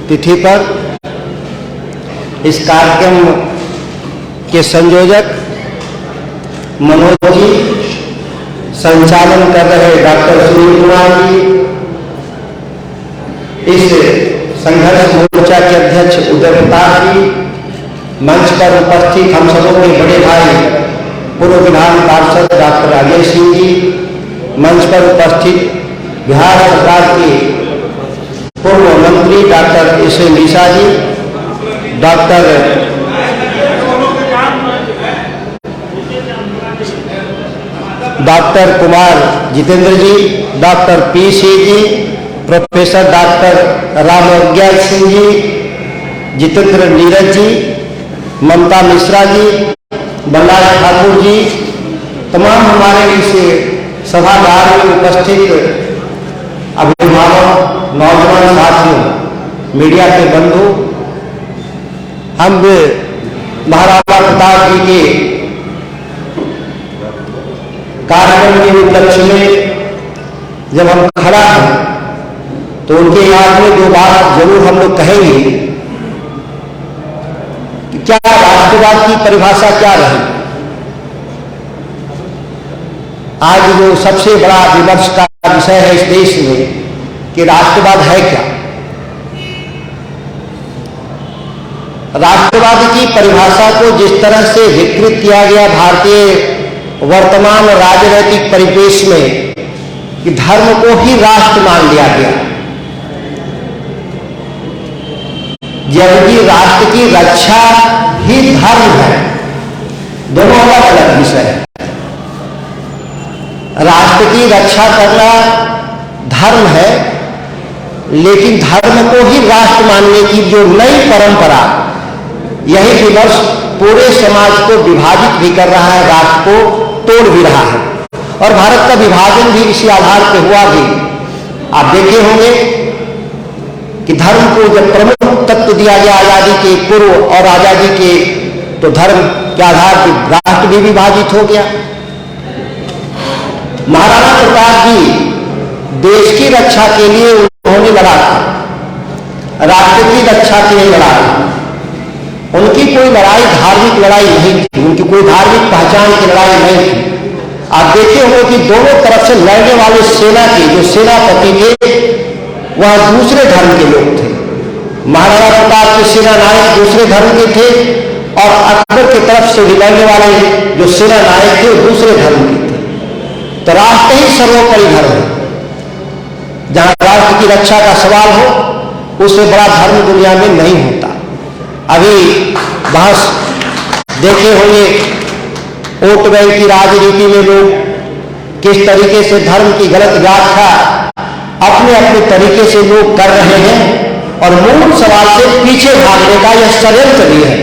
तिथि पर इस कार्यक्रम के संयोजक मनोज जी, संचालन कर रहे डॉक्टर सुनील कुमार जी, इस संघर्ष मोर्चा के अध्यक्ष उदय प्रताप जी, मंच पर उपस्थित हम सबों के बड़े भाई पूर्व विधान पार्षद डॉक्टर अजय सिंह जी, मंच पर उपस्थित बिहार सरकार के पूर्व मंत्री doctor S A Nisha ji, doctor Kumar Jitendra ji, doctor P C ji, professor doctor Ramgyan Singh ji, Jitendra Neeraj ji, Mamta Mishra ji, Ballal Thakur ji, तमाम हमारे इस सभागार में उपस्थित अभिभावक, नौजवान साथियों, मीडिया के बंधु, हम महाराणा प्रताप जी के कार्यक्रम के उपलक्ष्य में जब हम खड़ा हैं तो उनके याद में दो बात जरूर हम लोग कहेंगे कि क्या राष्ट्रवाद की परिभाषा क्या रही। आज जो सबसे बड़ा विमर्श का विषय है इस देश में कि राष्ट्रवाद है क्या। राष्ट्रवाद की परिभाषा को जिस तरह से विकृत किया गया भारतीय वर्तमान राजनीतिक परिवेश में कि धर्म को ही राष्ट्र मान लिया गया, जबकि राष्ट्र की रक्षा ही धर्म है। दोनों अलग अलग विषय है। राष्ट्र की रक्षा करना धर्म है, लेकिन धर्म को ही राष्ट्र मानने की जो नई परंपरा, यही विमर्श पूरे समाज को विभाजित भी कर रहा है, राष्ट्र को तोड़ भी रहा है। और भारत का विभाजन भी इसी आधार पर हुआ भी। आप देखे होंगे कि धर्म को जब प्रमुख तत्व दिया गया आजादी के पूर्व और आजादी के, तो धर्म के आधार पर राष्ट्र भी विभाजित हो गया। महाराणा प्रताप जी देश की रक्षा के लिए उन्होंने लड़ा था, राष्ट्र की रक्षा के लिए लड़ा था। उनकी कोई लड़ाई धार्मिक लड़ाई नहीं थी, उनकी कोई धार्मिक पहचान की लड़ाई नहीं थी। आप देखे होंगे कि दोनों तरफ से लड़ने वाले सेना के जो सेनापति थे वह दूसरे धर्म के लोग थे। महाराणा प्रताप के सेना नायक दूसरे धर्म के थे और अकबर की तरफ से भी लड़ने वाले जो सेना नायक थे वो दूसरे धर्म के थे। तो राष्ट्र ही सर्वोपरि धर्म है। जहां राष्ट्र की रक्षा का सवाल हो, उससे बड़ा धर्म दुनिया में नहीं होता। अभी बहस देखे होंगे, वोट बैंक की राजनीति में लोग किस तरीके से धर्म की गलत व्याख्या अपने अपने तरीके से लोग कर रहे हैं और मूल सवाल से पीछे भागने का यह षड्यंत्र भी है।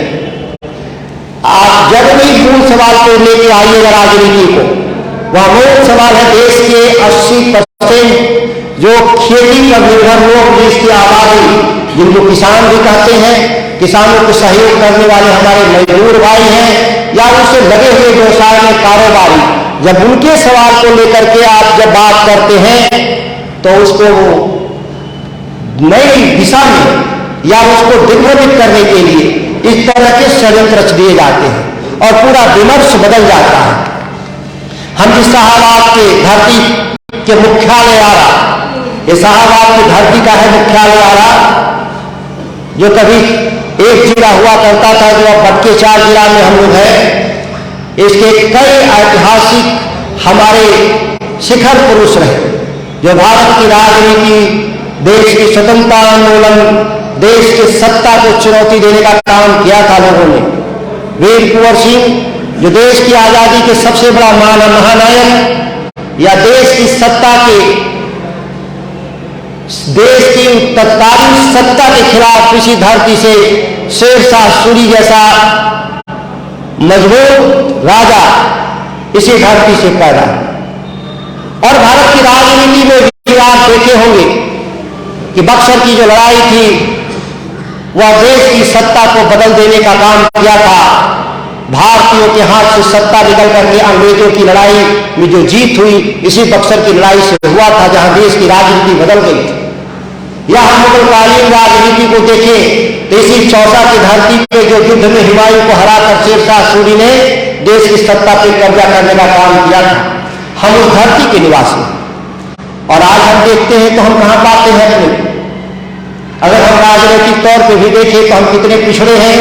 आप जब भी मूल सवाल को लेके आइएगा राजनीति को, वह मूल सवाल है देश के 80% जो खेती पर निर्भर लोग, देश की आबादी, जिनको किसान भी कहते हैं, किसानों को सहयोग करने वाले हमारे मजदूर भाई हैं या उससे लगे हुए व्यवसाय में कारोबारी, जब उनके सवाल को लेकर के आप जब बात करते हैं तो उसको नई दिशा में या उसको दिग्भ्रमित करने के लिए इस तरह के षड्यंत्र रच दिए जाते हैं और पूरा विमर्श बदल जाता है। हम जिस शाहबाद के धरती के मुख्यालय आ रहा, ये शाहबाद की धरती का है मुख्यालय आ रहा, जो कभी एक जिला हुआ करता था, जो अब बटके 4 जिला में हम लोग हैं। इसके कई ऐतिहासिक हमारे शिखर पुरुष रहे, जो भारत की राजनीति, देश की स्वतंत्रता आंदोलन, देश की सत्ता को चुनौती देने का काम किया था लोगों ने। वीर कुंवर सिंह जो देश की आजादी के सबसे बड़ा महानायक, या देश की सत्ता के, देश की तत्कालीन सत्ता के खिलाफ किसी धरती से शेरशाह सूरी जैसा मजबूत राजा इसी धरती से पैदा। और भारत की राजनीति में भी आप देखे होंगे कि बक्सर की जो लड़ाई थी वह देश की सत्ता को बदल देने का काम किया था। भारतीयों के हाथ से सत्ता निकल करके अंग्रेजों की लड़ाई में जो जीत हुई इसी बक्सर की लड़ाई से हुआ था, जहां देश की राजनीति बदल गई थी। या हम मुगलकालीन राजनीति को देखें तो इसी चौसा की धरती पे जो युद्ध में हुमायूं को हराकर शेरशाह सूरी ने देश की सत्ता पर कब्जा करने का काम किया था, हम उस धरती के निवासी हैं। और आज हम देखते हैं तो हम कहां पाते हैं अपने, अगर हम राजनीतिक तौर पर भी देखें तो हम कितने पिछड़े हैं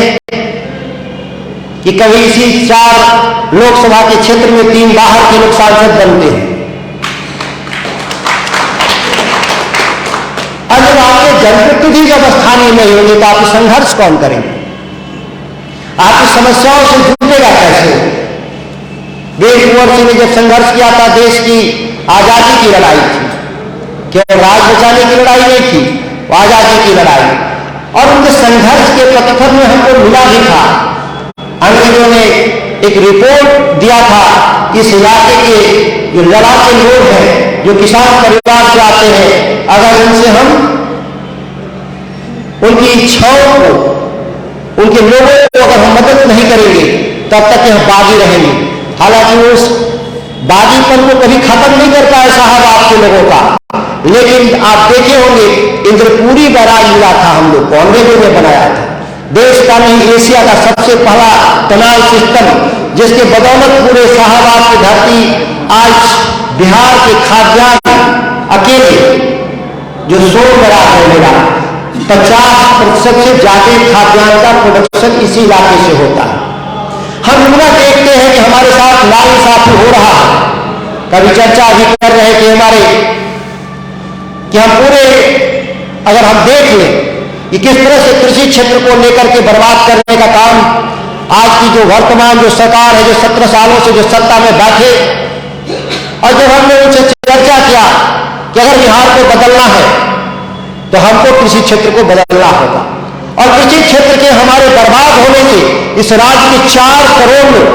कि कभी इसी 4 लोकसभा के क्षेत्र में 3 बाहर के लोग सांसद बनते हैं। अगर आपके जनप्रतिनिधि जब स्थानीय नहीं होंगे तो आप संघर्ष कौन करेंगे? आपकी समस्याओं से जुटेगा कैसे? वीर कुंवर सिंह ने जब संघर्ष किया था, देश की आजादी की लड़ाई थी, केवल राज बचाने की लड़ाई नहीं थी, आजादी की लड़ाई। और उनके संघर्ष के प्रतिफल में हमको मिला भी था। अंग्रेजों ने एक रिपोर्ट दिया था, इस इलाके के जो लड़ाके लोग हैं, जो किसान परिवार से आते हैं, अगर उनसे हम उनकी इच्छाओं को, उनके लोगों को अगर हम मदद नहीं करेंगे तब तक यह बागी रहेंगे। हालांकि उस बागीपन को कभी खत्म नहीं कर पाए साहब आपके लोगों का, लेकिन आप देखे होंगे इंद्रपुरी बैराज मिला था हम लोग को, अंग्रेजों ने बनाया था। देश का नहीं, एशिया का सबसे पहला तनाव सिस्टम, जिसके बदौलत पूरे शाहबाद की धरती आज बिहार के खाद्यान्न अकेले जो 100 बैराज है मेरा, 50% से ज्यादा खाद्यान्न का प्रोडक्शन इसी इलाके से होता है। हम लोग देखते हैं कि हमारे साथ नाइंसाफी हो रहा है। कभी चर्चा भी कर रहे हैं कि हम पूरे, अगर हम देख लें कि किस तरह से कृषि क्षेत्र को लेकर के बर्बाद करने का काम आज की जो वर्तमान जो सरकार है, जो 17 सालों से जो सत्ता में बैठे, और जब हमने उनसे चर्चा किया कि अगर बिहार को बदलना है तो हमको कृषि क्षेत्र को बदलना होगा, और कृषि क्षेत्र के हमारे बर्बाद होने से इस राज्य के 4 करोड़ लोग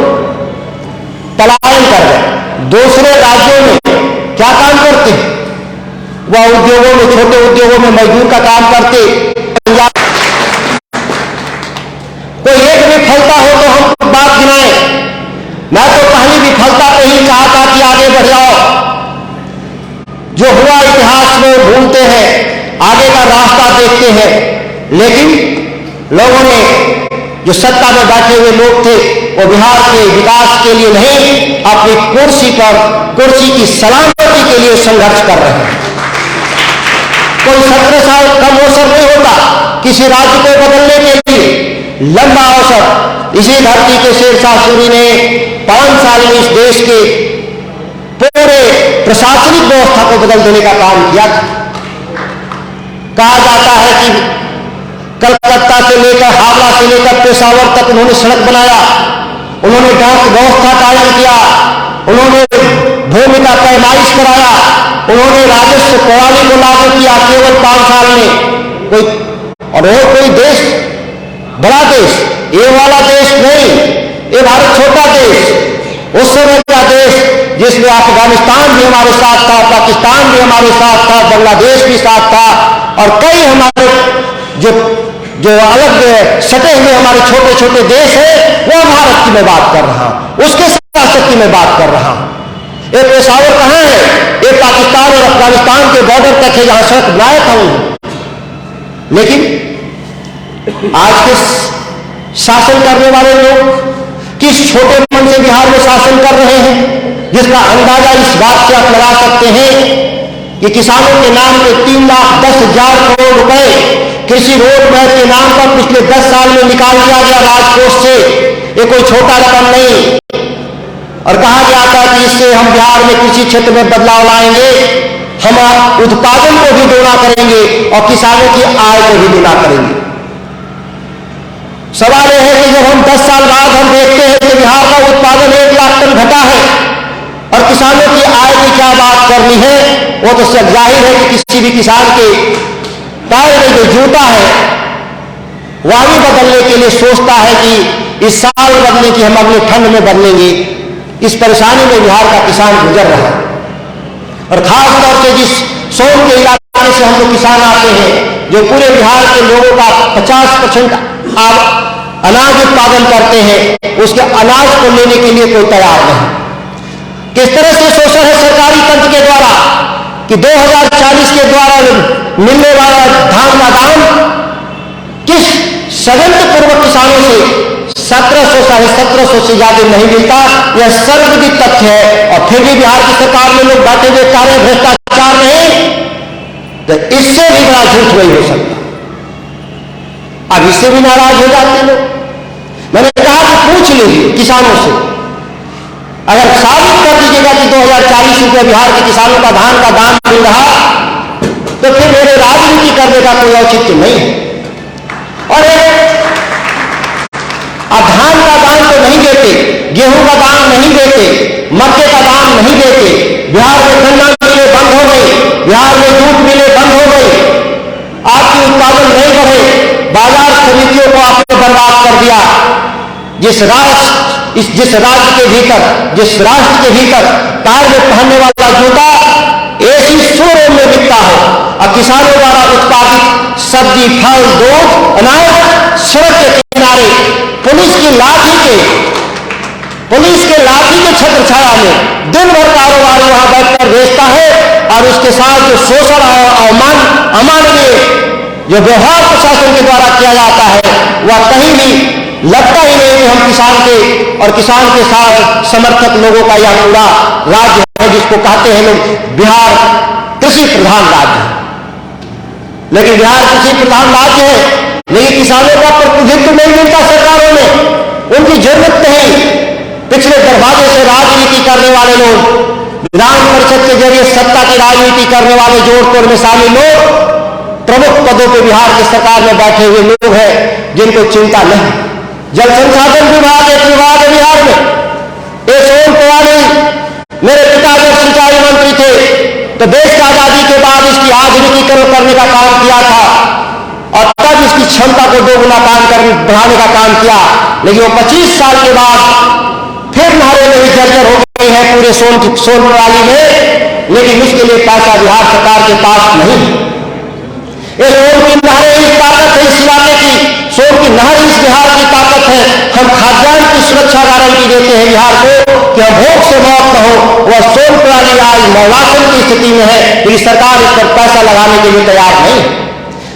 पलायन कर गए। दूसरे राज्यों में क्या काम करते हैं? वह उद्योगों में, छोटे उद्योगों में मजदूर का काम करते। कोई एक विफलता हो तो हम बात गिनाएं। मैं तो पहली विफलता पे ही कहा था कि आगे बढ़ जाओ, जो हुआ इतिहास में भूलते हैं, आगे का रास्ता देखते हैं। लेकिन लोगों ने, जो सत्ता में बैठे हुए लोग थे, वो बिहार के विकास के लिए नहीं, अपनी कुर्सी की सलामती के लिए संघर्ष कर रहे हैं। कोई 17 साल कम अवसर नहीं होता किसी राज्य को बदलने के लिए, लंबा अवसर। इसी धरती के शेरशाह सूरी ने 5 साल में इस देश के पूरे प्रशासनिक व्यवस्था को बदल देने का काम किया था। कहा जाता है कि कलकत्ता से लेकर, हावड़ा से लेकर पेशावर तक उन्होंने सड़क बनाया, उन्होंने डाक व्यवस्था कायम किया, उन्होंने भूमि का पैमाइश कराया, उन्होंने राजस्व प्रणाली को लागू किया केवल 5 साल में। और कोई देश, बड़ा देश, ये वाला देश नहीं, ये भारत छोटा देश। उस समय का देश जिसमें अफगानिस्तान भी हमारे साथ था, पाकिस्तान भी हमारे साथ था, बांग्लादेश भी साथ था, और कई हमारे जो अलग सटे हुए हमारे छोटे छोटे देश है, वो भारत की मैं बात कर रहा हूं, उसके शासक की मैं बात कर रहा हूं। ये पेशावर कहां है? ये पाकिस्तान और अफगानिस्तान के बॉर्डर तक है, जहां सड़क बनाया था। लेकिन आज के शासन करने वाले लोग किस छोटे मन से बिहार में शासन कर रहे हैं, जिसका अंदाजा इस बात से आप लगा सकते हैं कि किसानों के नाम पे 3,10,000 करोड़ रुपए कृषि रोड मैप के नाम पर पिछले 10 साल में निकाल दिया गया राजकोष से। ये कोई छोटा रकम नहीं। और कहा गया था कि इससे हम बिहार में कृषि क्षेत्र में बदलाव लाएंगे, हम उत्पादन को भी दोगुना करेंगे और किसानों की आय को भी दोगुना करेंगे। सवाल यह है कि जब हम 10 साल बाद हम देखते हैं कि बिहार का उत्पादन 1 लाख टन घटा है और किसानों की आय की क्या बात करनी है, वो तो सब जाहिर है कि किसी भी किसान के पैर में जो जूता है वह भी बदलने के लिए सोचता है कि इस साल बदलने की, हम अगले ठंड में बदलेंगे। इस परेशानी में बिहार का किसान गुजर रहा है। और खास तौर से जिस सोन के इलाके से हम लोग किसान आते हैं, जो पूरे बिहार के लोगों का 50% अनाज उत्पादन करते हैं, उसके अनाज को लेने के लिए कोई तैयार नहीं। किस तरह से शोषण है सरकारी तंत्र के द्वारा कि 2040 के द्वारा मिलने वाला धान का दाम किस षड्यंत्र पूर्वक किसानों से 1700 साढ़े 1700 से ज्यादा नहीं मिलता। यह सर्वविदित तथ्य है। और फिर भी बिहार की सरकार में लोग बैठे हुए कार्य भ्रष्टाचार नहीं, तो इससे भी बड़ा झूठ नहीं हो सकता। अब इससे भी नाराज हो जाते लोग। मैंने कहा कि पूछ लीजिए किसानों से, अगर साबित कर दीजिएगा कि 2040 रुपये बिहार के किसानों का धान का दाम मिल रहा, तो फिर मेरे राजनीति करने का कोई औचित्य नहीं है। और अब धान का दाम तो नहीं देते, गेहूं का दाम नहीं देते, मक्के का दाम नहीं देते, बिहार में गन्ना मिलें बंद हो गई, बिहार में दूध मिलें बंद हो गई, आपकी उत्पादन नहीं बढ़े, बाजार समितियों को आपने बर्बाद कर दिया। जिस राज्य के भीतर, जिस राष्ट्र के भीतर पैर में पहनने वाला जूता ऐसी शोरूम में बिकता हो और किसानों द्वारा उत्पादित सब्जी, फल, दूध, अनाज सड़क के किनारे पुलिस की लाठी के छत्र छाया में दिन भर कारोबार वहां बैठकर बेचता है। और उसके साथ जो शोषण और अमानवीय जो व्यवहार प्रशासन के द्वारा किया जाता है, वह कहीं भी लगता ही नहीं कि हम किसान के और किसान के साथ समर्थक लोगों का यह पूरा राज्य है, जिसको कहते हैं लोग बिहार कृषि प्रधान राज्य है। लेकिन बिहार कृषि प्रधान राज्य है, लेकिन किसानों का प्रतिनिधित्व नहीं मिलता सरकारों में, उनकी जरूरत नहीं। पिछले दरवाजे से राजनीति करने वाले लोग, विधान परिषद के जरिए सत्ता की राजनीति करने वाले जोड़ तोड़ में शामिल लोग प्रमुख पदों पर बिहार की सरकार में बैठे हुए लोग हैं जिनको चिंता नहीं। जल संसाधन विभाग एक विभाग है बिहार में। सोन तिवारी मेरे पिता जब सिंचाई मंत्री थे तो देश की आजादी के बाद इसकी आधुनिकीकरण करने का काम किया था और तब इसकी क्षमता को दोगुना बढ़ाने का काम किया। लेकिन वो 25 साल के बाद फिर नहरें में भी जर्जर हो गई है पूरे सोन प्रणाली में, लेकिन उसके लिए पैसा बिहार सरकार के पास नहीं। ये सोन की नहरें इस ताकत है, इस इलाके की सोन की नहर इस बिहार की ताकत है। हम खाद्यान्न की सुरक्षा गारंटी देते हैं बिहार को कि हम भूख से मौत न हो। वह सोन प्रणाली आज मौलासन की स्थिति में है, लेकिन सरकार इस पर पैसा लगाने के लिए तैयार नहीं।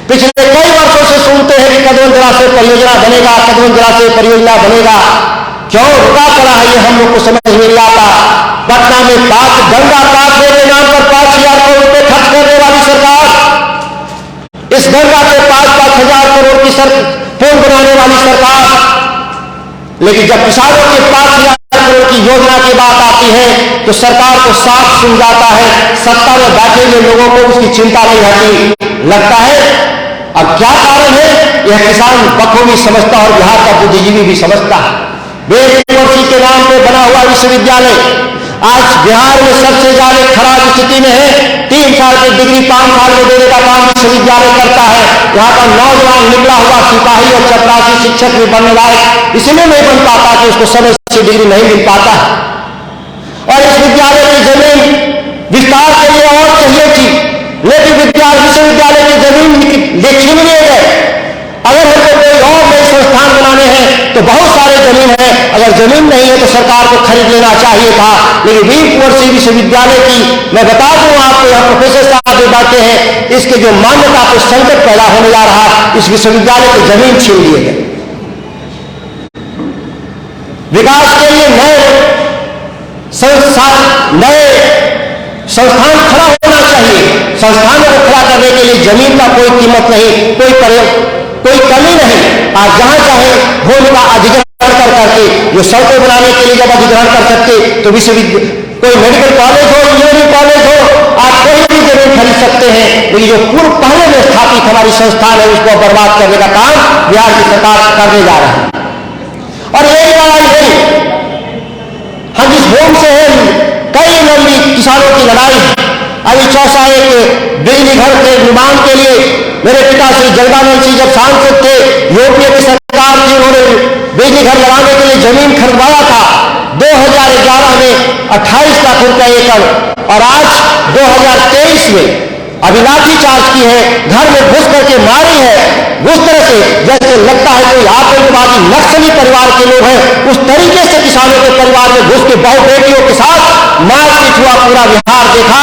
पिछले कई वर्षों से सुनते हैं कि कदम जलाशय परियोजना बनेगा, कदम जलाशय परियोजना बनेगा। क्यों रुका पड़ा है ये हम लोग को समझ नहीं आता। पटना में गंगा पाठवे के नाम पर 5,000 करोड़ रुपए खर्च करने वाली सरकार, इस गंगा के 5-5 हजार करोड़ की पुल बनाने वाली सरकार, लेकिन जब किसानों के 5,000 करोड़ की योजना की बात आती है तो सरकार को साफ सुन जाता है। सत्ता में बैठे हुए लोगों को उसकी चिंता नहीं रहती। लगता है अब क्या कारण है, यह किसान बखूबी समझता और बिहार का बुद्धिजीवी भी समझता है। वेद यूनिवर्सिटी के नाम पर बना हुआ विश्वविद्यालय आज बिहार में सबसे ज्यादा खराब स्थिति में है। 3 साल की डिग्री 5 साल में देने का काम विश्वविद्यालय करता है। यहाँ पर नौजवान निकला हुआ सिपाही और चपरासी शिक्षक भी बनने लायक इसलिए नहीं बन पाता कि उसको समय से डिग्री नहीं मिल पाता। और इस विद्यालय की जमीन विस्तार के लिए और चाहिए थी, लेकिन विश्वविद्यालय की जमीन छीन लिए गए। अगर हमको कोई और नए संस्थान बनाने हैं तो बहुत सारे जमीन है, अगर जमीन नहीं है तो सरकार को खरीद लेना चाहिए था। लेकिन वीर कुंवर सिंह विश्वविद्यालय की मैं बता दूं आपको, यहाँ प्रोफेसर साहब भी बैठे हैं, इसके जो मान्यता को संकट पैदा होने जा रहा, इस विश्वविद्यालय की जमीन छीन लिए गए। विकास के लिए नए संस्थान खड़ा होना चाहिए। संस्थानों को खड़ा करने के लिए जमीन का कोई कीमत नहीं, कोई कमी नहीं। आप जहां चाहे भूमि का अधिग्रहण करके जो सड़कें बनाने के लिए जब अधिग्रहण कर सकते तो कोई मेडिकल कॉलेज हो, इंजीनियरिंग कॉलेज हो, आप कोई भी जमीन खरीद सकते हैं। लेकिन जो पूर्व पहले में स्थापित हमारी संस्थान है उसको बर्बाद करने का काम बिहार की सरकार करने जा रही है। और यही लड़ाई है, हम जिस भूमि से हैं, कई लंबी किसानों की लड़ाई। अभी चौसाए के बिजली घर के निर्माण के लिए मेरे पिता श्री जगदानंद सिंह जब सांसद थे, यूपीए की सरकार थी, उन्होंने बिजली घर लगाने के लिए जमीन खरीदवाया था। 2011 में 28 लाख रुपए एकड़ और आज 2023 में अभी लाठी चार्ज की है, घर में घुस करके मारी है। उस तरह से जैसे लगता है कोई आतंकवादी नक्सली परिवार के लोग हैं, उस तरीके से किसानों के परिवार में घुस के बहु बेटियों के साथ मारपीट हुआ पूरा बिहार देखा।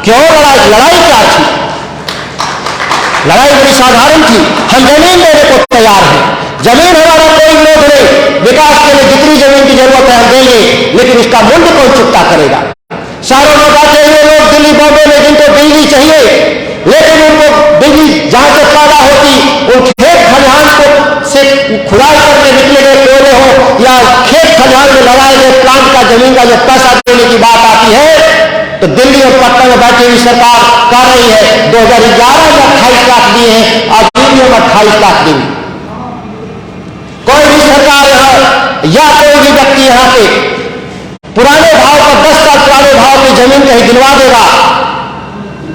क्यों लड़ाई? लड़ाई क्या थी? लड़ाई बड़ी साधारण थी। हम जमीन देने को तैयार हैं, जमीन हमारा कोई विरोध नहीं, विकास के लिए जितनी जमीन की जरूरत है हम देंगे, लेकिन उसका मूल्य कौन चुकता करेगा? शहरों में बैठे हुए लोग दिल्ली बॉम्बे में जिनको बिजली चाहिए, लेकिन उनको बिजली जहां से पैदा होती, उन खेत खलिहान को से खुदाई करके निकले गए कोयले हो या खेत खलिहान में लगाए गए प्लांट का जमीन का जब पैसा देने की बात आती है तो दिल्ली और पटना में बैठी हुई सरकार कर रही है। 2011 में 28 लाख दिए हैं, आज दिल्ली में 28 लाख देंगे। कोई भी सरकार यहाँ या कोई भी व्यक्ति यहाँ पे पुराने भाव पर 10 साल पुराने भाव की जमीन कहीं दिलवा देगा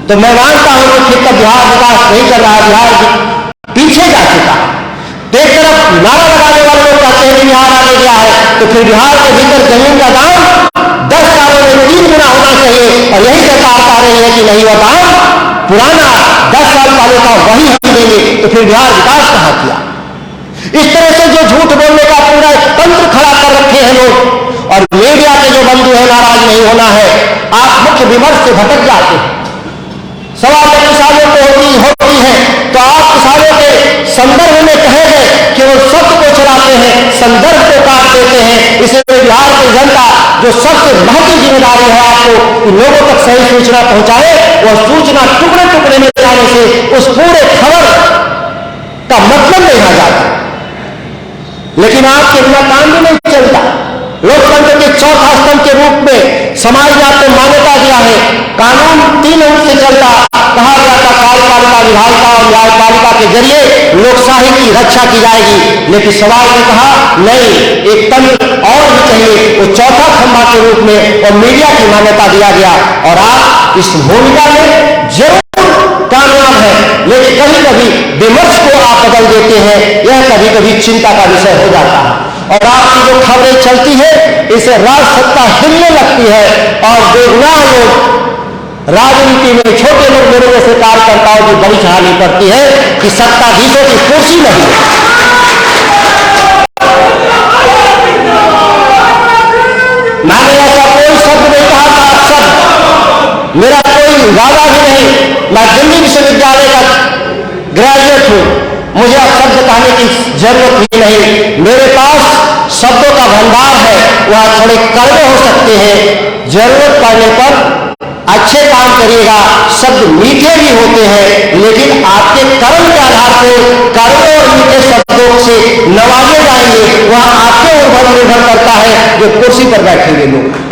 तो मैं मानता हूं कि फिर तक बिहार विकास नहीं कर रहा, बिहार पीछे जा चुका। तो एक तरफ नारा लगाने वाले लोग कहते हैं बिहार आगे गया है, तो फिर बिहार के भीतर जमीन का दाम 10 सालों में 3 गुना होना चाहिए, और यही सरकार कह रही है कि नहीं, वह दाम पुराना 10 साल पहले का वही हम देंगे, तो फिर बिहार विकास कहां किया? इस तरह से जो झूठ बोलने का पूरा तंत्र खड़ा कर रखे हैं लोग, और मीडिया के जो बंधु है नाराज नहीं होना है, आप मुख्य विमर्श से भटक जाते हैं। सवाल किसानों को होती है तो आप किसानों के संदर्भ में कहेंगे कि वो शब्द को चलाते हैं, संदर्भ को काट देते हैं। इसलिए बिहार की जनता जो सबसे महत्वपूर्ण जिम्मेदारी है आपको कि लोगों तक सही सूचना पहुंचाए, वह सूचना टुकड़े टुकड़े में जाने से उस पूरे खबर का मतलब नहीं आ जाता। लेकिन आपके बिना काम भी नहीं चलता। लोकतंत्र के चौथा स्तंभ के रूप में समाज ने आपको मान्यता दिया है। कानून 3 अंक से चलता, कहा गया था कार्यपालिका, विधायिका और न्यायपालिका के जरिए लोकशाही की रक्षा की जाएगी। लेकिन समाज ने कहा नहीं, एक तंत्र और भी चाहिए, वो चौथा खंभा के रूप में और मीडिया की मान्यता दिया गया। और आप इस भूमिका में जरूर कामयाब है, लेकिन कभी कभी विमर्श को आप बदल देते हैं, यह कभी कभी चिंता का विषय हो जाता है। और आपकी जो खबरें चलती है इसे राज सत्ता हिलने लगती है, और बेगुनाह लोग राजनीति में छोटे लोग मेरे जैसे कार्यकर्ताओं की बड़ी कहानी पड़ती है कि सत्ताधीशों की कुर्सी नहीं है। मैंने ऐसा कोई शब्द नहीं कहा था, शब्द मेरा कोई वादा भी नहीं। मैं दिल्ली विश्वविद्यालय का ग्रेजुएट हूं, मुझे अब शब्द कहने की जरूरत ही नहीं। मेरे पास शब्दों का भंडार है, वह थोड़े कड़वे हो सकते हैं, जरूरत पड़ने पर अच्छे काम करिएगा। शब्द मीठे भी होते हैं, लेकिन आपके कर्म के आधार से कड़वे और मीठे शब्दों से नवाजे जाएंगे, वह आपके ऊपर निर्भर करता है जो कुर्सी पर बैठेंगे लोग।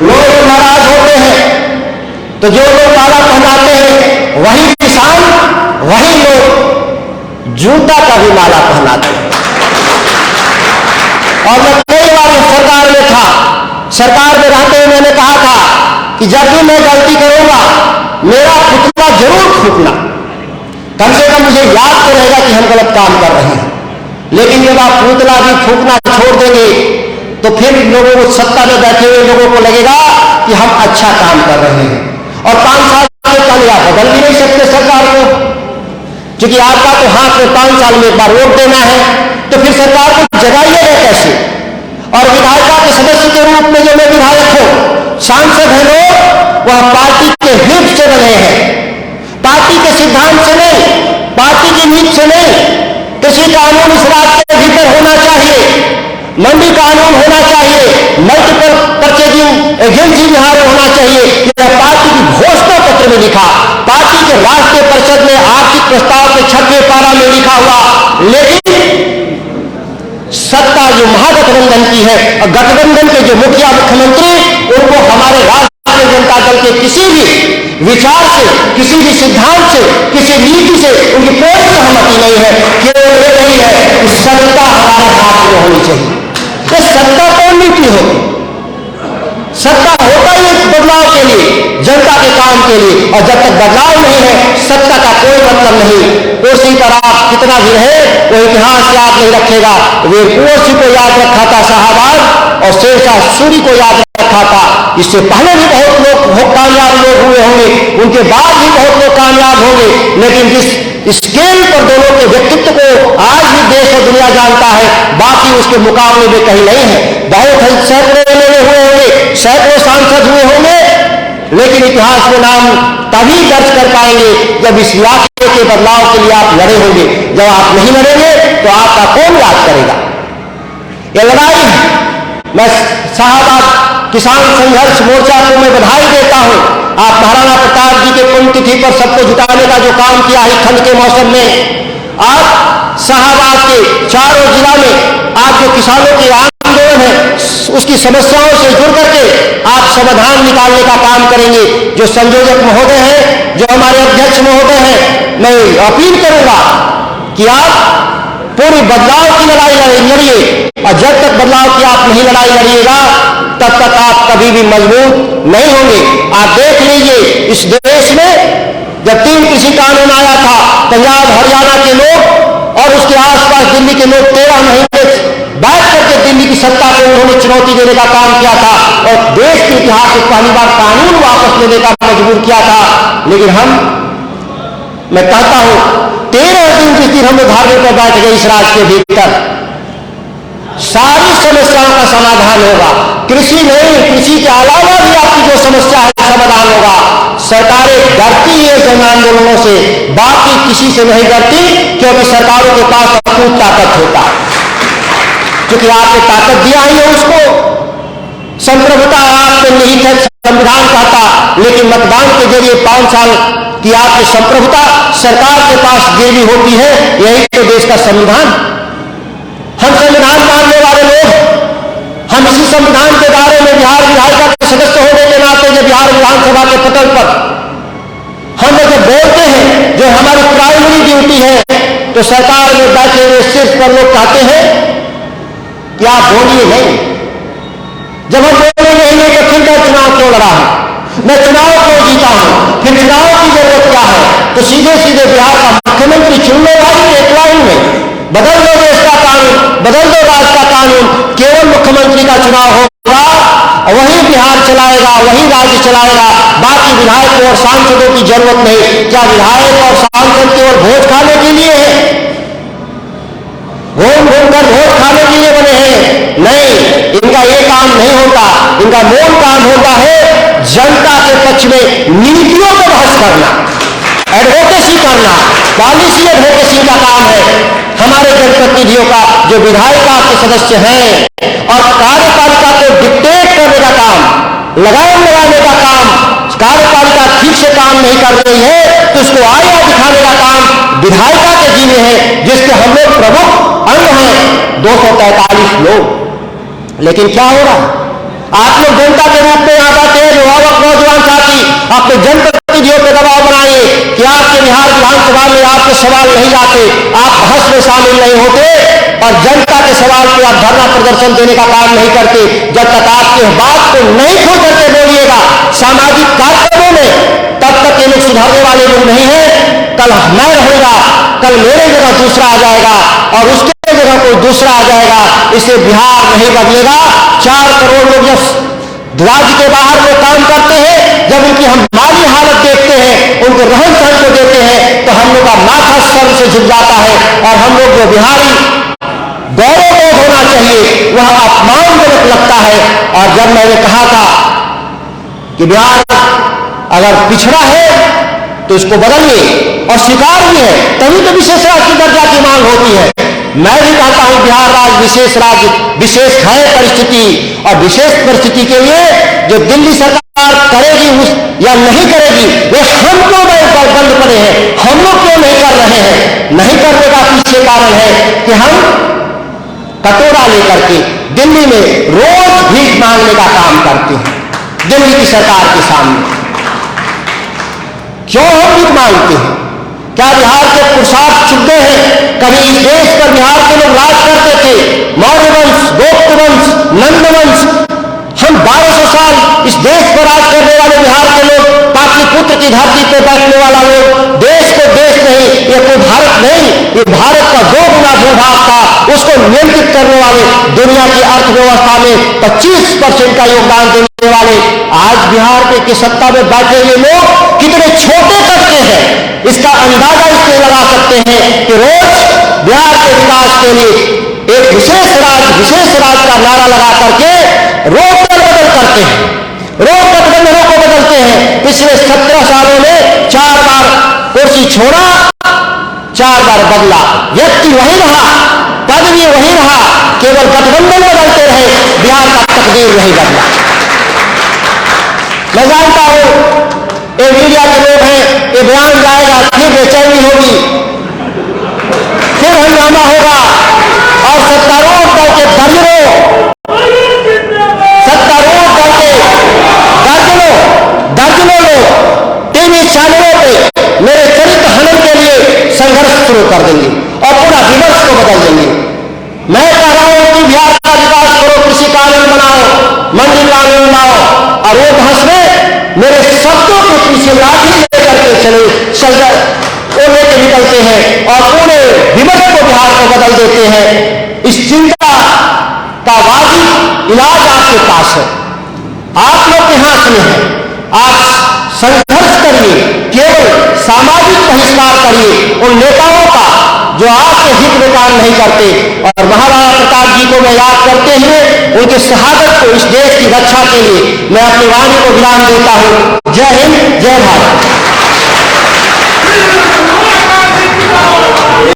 लोग नाराज होते हैं तो जो लोग माला पहनाते हैं वही किसान, वही लोग जूता का भी माला पहनाते हैं। और मैं कई बार सरकार में था, सरकार में रहते हुए मैंने कहा था कि जब भी मैं गलती करूंगा मेरा पुतला जरूर फूटना, कम से कम मुझे याद तो रहेगा कि हम गलत काम कर रहे हैं। लेकिन जब आप पुतला भी फूटना छोड़ देंगे तो फिर लोगों को, सत्ता में बैठे हुए लोगों को लगेगा कि हम अच्छा काम कर रहे हैं। और 5 साल में कामयाब बदल भी नहीं सकते सरकार को, क्योंकि आपका तो हाथ में 5 साल में एक बार वोट देना है, तो फिर सरकार को जगाइएगा कैसे? और विधायिका के सदस्य के रूप में जो मैं विधायक हूं, सांसद है लोग, वह पार्टी के हित से बने हैं, पार्टी के सिद्धांत से नहीं, पार्टी की नीति से नहीं। कृषि कानून इस राज्य के भीतर होना चाहिए, मंडी कानून होना चाहिए, मल्टीपल परचेजिंग एजेंसी बिहार में होना चाहिए। यह पार्टी की घोषणा पत्र में लिखा, पार्टी के राष्ट्रीय परिषद में आर्थिक प्रस्ताव के 6वें पारा में लिखा हुआ। लेकिन सत्ता जो महागठबंधन की है और गठबंधन के जो मुखिया मुख्यमंत्री, उनको हमारे राष्ट्रीय जनता दल के किसी भी विचार से, किसी भी सिद्धांत से, किसी नीति से उनकी कोई सहमति नहीं है। केवल ये नहीं है कि सत्ता हमारे हाथ में होनी चाहिए। ये सत्ता कौन नीति होगी? सत्ता होता ही बदलाव के लिए, जनता के काम के लिए, और जब तक बदलाव नहीं है सत्ता का कोई मतलब नहीं। कुर्सी पर आप कितना भी रहे वो इतिहास याद नहीं रखेगा। वे कुर्सी को याद रखा था शाहबाज, और शेरशाह सूरी को याद रखा था। इससे पहले भी बहुत लोग कामयाब लोग हुए होंगे, उनके बाद भी बहुत लोग कामयाब होंगे, लेकिन जिस स्केल पर दोनों के व्यक्तित्व को आज भी देश और दुनिया जानता है, बाकी उसके मुकाबले में कहीं नहीं है। बहुत सैकड़ों हुए होंगे, सैकड़ों सांसद हुए होंगे, लेकिन इतिहास में नाम तभी दर्ज कर पाएंगे जब इस इलाके के बदलाव के लिए आप लड़े होंगे। जब आप नहीं लड़ेंगे तो आपका कौन याद करेगा? ये लड़ाई मैं शाहबाद किसान संघर्ष मोर्चा को मैं बधाई देता हूं। आप महाराणा प्रताप जी के पुण्यतिथि पर सबको जुटाने का जो काम किया है ठंड के मौसम में, आप शाहबाद के चारों जिला में आप जो किसानों के आंदोलन है उसकी समस्याओं से जुड़ करके आप समाधान निकालने का काम करेंगे। जो संयोजक महोदय हैं, जो हमारे अध्यक्ष महोदय हैं, मैं अपील करूंगा कि आप पूरी बदलाव की लड़ाई लड़िए, और जब तक बदलाव की आप नहीं लड़ाई लड़िएगा तब तक आप कभी भी मजबूत नहीं होंगे। आप देख लीजिए इस देश में जब 3 कृषि कानून आया था, पंजाब हरियाणा के लोग और उसके आसपास दिल्ली के लोग 13 महीने बैठ करके दिल्ली की सत्ता को उन्होंने चुनौती देने का काम किया था और देश के इतिहास में पहली बार कानून वापस लेने का मजबूर किया था। लेकिन मैं कहता हूं 13 दिन जिस दिन हम लोग धारणे पर बैठ गए इस राज्य के भीतर, सारी समस्याओं का समाधान होगा। कृषि नहीं, कृषि के अलावा भी आपकी जो समस्या है समाधान होगा। सरकारें डरती है जन आंदोलनों से, बाकी किसी से नहीं डरती, क्योंकि सरकारों के पास अटूट ताकत होता है। क्योंकि आपने ताकत दिया ही है उसको, संप्रभुता आप में निहित है, संविधान कहता, लेकिन मतदान के जरिए 5 साल की आपकी संप्रभुता सरकार के पास गिरवी होती है। यही तो देश का संविधान। हम संविधान मानने वाले लोग, हम इसी संविधान के दायरे में बिहार विधायिका के सदस्य होने के नाते जब बिहार विधानसभा के पटल पर हम जब बोलते हैं, जो हमारी प्राइमरी ड्यूटी है, तो सरकार में बैठे हुए शीर्ष पर लोग कहते हैं कि आप बोलिए नहीं। जब हम बोलेंगे नहीं तो फिर मैं चुनाव क्यों लड़ा हूं, मैं चुनाव क्यों जीता हूं, फिर चुनाव की जरूरत क्या है? तो सीधे सीधे बिहार का मुख्यमंत्री चुन लो भाई, एक लाइन में बदल दो देश का कानून, बदल दो राज्य का कानून, केवल मुख्यमंत्री का चुनाव होगा, वही बिहार चलाएगा, वही राज्य चलाएगा, बाकी विधायक और सांसदों की जरूरत नहीं। क्या विधायक और सांसद केवल भोज खाने के लिए है, घूम घूम कर भोज खाने के लिए बने हैं? नहीं, इनका ये काम नहीं होता। इनका मूल काम होता है जनता के पक्ष में नीतियों पर बहस करना, एडवोकेसी करना, पॉलिसी एडवोकेसी का काम है हमारे जनप्रतिनिधियों का, जो विधायिका के सदस्य हैं। और कार्यपालिका को डिक्टेट करने का काम, लगाम लगाने का काम, कार्यपालिका ठीक से काम नहीं कर रही है तो उसको आईना दिखाने का काम विधायिका के जिम्मे है, जिसके हम लोग प्रमुख अंग हैं 243 लोग। लेकिन क्या हो रहा है? आप लोग जनता के रूप में यहां बैठे हैं, अभिभावक नौजवान साथी, अपने जनप्रतिनिधियों पर दबाव बनाइए कि आपके बिहार विधानसभा में आपके सवाल नहीं आते, आप बहस में शामिल नहीं होते और जनता के सवाल पे आप धरना प्रदर्शन देने का काम नहीं करते। जब तक आपके बात को नहीं खोल करके बोलिएगा सामाजिक कार्यक्रमों में, तब तक ये लोग सुधारने वाले लोग नहीं है। कल मैं रहूंगा, कल मेरे जगह दूसरा आ जाएगा और उसके जगह कोई दूसरा आ जाएगा, इससे बिहार नहीं बदलेगा। 4 करोड़ लोग जब राज्य के बाहर में काम करते हैं, जब उनकी हम माली हालत देखते हैं, उनको रहन सहन को देते हैं, तो हम लोग का माथा सर से झुक जाता है और हम लोग जो बिहारी गौरवबोध होना चाहिए वह अपमानजनक लगता है। और जब मैंने कहा था कि बिहार अगर पिछड़ा है तो इसको बदलिए और स्वीकार भी है, तभी तो विशेष राज्य की दर्जा की मांग होती है। मैं भी कहता हूं बिहार राज्य विशेष राज्य, विशेष है परिस्थिति, और विशेष परिस्थिति के लिए जो दिल्ली सरकार करेगी या नहीं करेगी, वे हम क्यों बंद पड़े हैं, हम लोग क्यों नहीं कर रहे हैं? नहीं करने का पीछे कारण है कि हम कटोरा लेकर के दिल्ली में रोज भीख मांगने का काम करते हैं दिल्ली की सरकार के सामने। क्यों हम भीख मांगते हैं? क्या बिहार के पुरुषार्थ चुके हैं? कभी इस देश पर बिहार के लोग राज करते थे, मौर्य वंश, गुप्त वंश, नंद वंश। हम 1200 साल इस देश पर राज करने वाले बिहार के लोग, पाटलिपुत्र की धरती पर बैठने वाला लोग, देश को देश नहीं, ये कोई भारत नहीं, ये भारत का 2 गुना भूभाग था, उसको नियंत्रित करने वाले, दुनिया की अर्थव्यवस्था में 25% का योगदान देने वाले आज बिहार के सत्ता में बैठे हुए लोग कितने छोटे तबके हैं, इसका अंदाजा इससे लगा सकते हैं कि रोज बिहार के विकास के लिए एक विशेष राज्य का नारा लगा करके रोड बदल करते हैं, रोज गठबंधनों को बदलते हैं। पिछले 17 सालों में 4 बार कुर्सी छोड़ा, 4 बार बदला, व्यक्ति वही रहा, पद भी वही रहा, केवल गठबंधन बदलते रहे, बिहार का तकदीर नहीं बदला। मैं जानता हूं ये मीडिया के लोग हैं, ये बयान जाएगा, फिर बेचैनी होगी, फिर हंगामा होगा और सत्तारूढ़ दल के दर्जनों लोग टीवी चैनलों पे मेरे चरित्र हनन के लिए संघर्ष शुरू कर देंगे और पूरा विमर्श को बदल देंगे। मैं कह रहा हूं कि बिहार का विकास करो, कृषि कानून बनाओ, मंडी कानून लाओ, और वो बहस में मेरे शब्दों के पीछे लाठी लेकर के वो लेकर निकलते हैं और पूरे विमर्श को, बिहार को बदल देते हैं। इस चिंता का वाजिब इलाज आपके पास है, आप लोग के हाथ में है। आप संघर्ष करिए, केवल सामाजिक बहिष्कार करिए उन नेताओं का जो आपके हित में काम नहीं करते। और महाराणा प्रताप जी को मैं याद करते हुए उनके शहादत को, इस देश की रक्षा के लिए मैं अपनी वाणी को विराम देता हूं। जय हिंद, जय भारत।